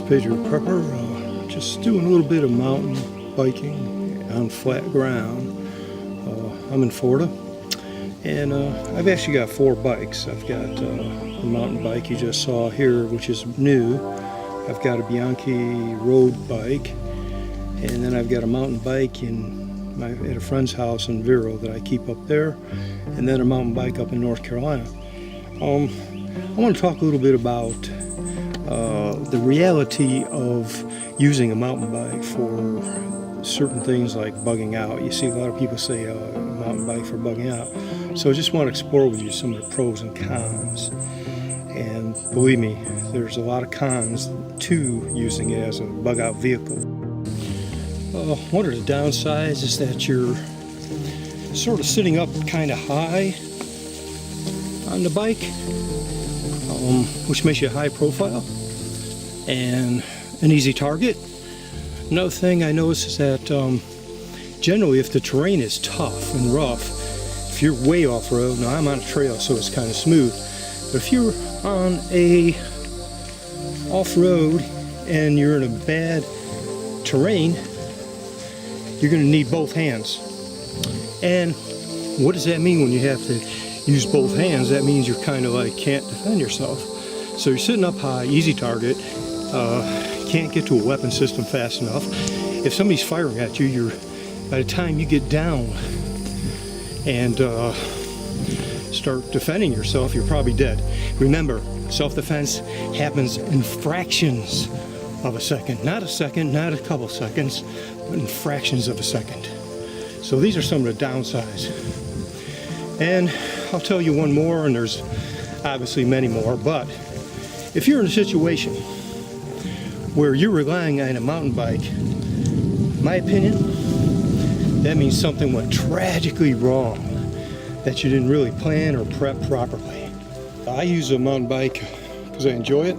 Pedro Prepper, just doing a little bit of mountain biking on flat ground. I'm in Florida, and I've actually got 4 bikes. I've got the mountain bike you just saw here, which is new. I've got a Bianchi road bike, and then I've got a mountain bike at a friend's house in Vero that I keep up there, and then a mountain bike up in North Carolina. I want to talk a little bit about the reality of using a mountain bike for certain things like bugging out. You see a lot of people say mountain bike for bugging out. So I just want to explore with you some of the pros and cons. And believe me, there's a lot of cons to using it as a bug out vehicle. One of the downsides is that you're sort of sitting up kind of high on the bike, which makes you high profile and an easy target. Another thing I noticed is that generally if the terrain is tough and rough, if you're way off-road, now I'm on a trail so it's kind of smooth, but if you're on a off-road and you're in a bad terrain, you're going to need both hands. And what does that mean when you have to use both hands? That means you're kind of like can't defend yourself. So you're sitting up high, easy target, can't get to a weapon system fast enough. If somebody's firing at you, by the time you get down and start defending yourself, you're probably dead. Remember, self-defense happens in fractions of a second. Not a second, not a couple seconds, but in fractions of a second. So these are some of the downsides. And I'll tell you one more, and there's obviously many more, but if you're in a situation where you're relying on a mountain bike, in my opinion, that means something went tragically wrong, that you didn't really plan or prep properly. I use a mountain bike because I enjoy it.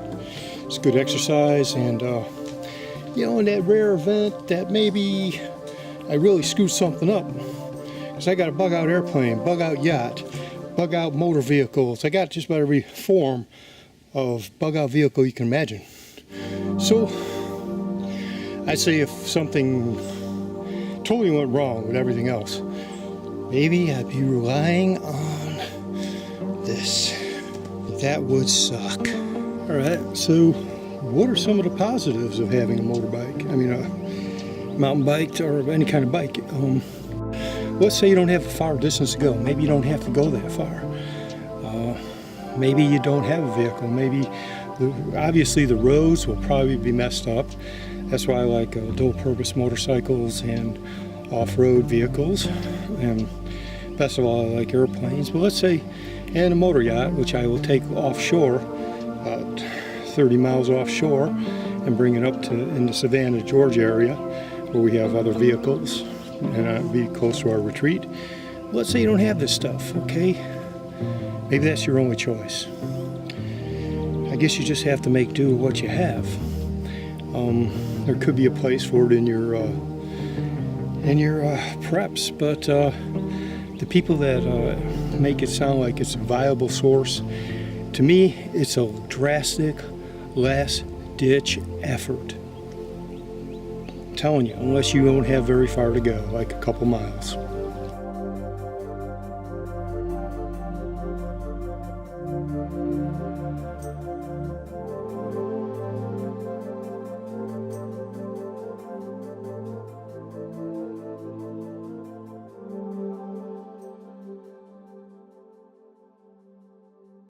It's good exercise, and in that rare event that maybe I really screwed something up, because I got a bug out airplane, bug out yacht, bug out motor vehicles. I got just about every form of bug out vehicle you can imagine. So I'd say if something totally went wrong with everything else, maybe I'd be relying on this. That would suck. All right, so what are some of the positives of having a motorbike? I mean, a mountain bike or any kind of bike. Let's say you don't have a far distance to go. Maybe you don't have to go that far. Maybe you don't have a vehicle. Maybe, obviously, the roads will probably be messed up. That's why I like dual-purpose motorcycles and off-road vehicles. And best of all, I like airplanes. But let's say, and a motor yacht, which I will take offshore, about 30 miles offshore, and bring it up in the Savannah, Georgia area, where we have other vehicles, and be close to our retreat. Let's say you don't have this stuff, okay? Maybe that's your only choice. I guess you just have to make do with what you have. There could be a place for it in your preps, but the people that make it sound like it's a viable source, to me, it's a drastic, last-ditch effort. I'm telling you, unless you don't have very far to go, like a couple miles.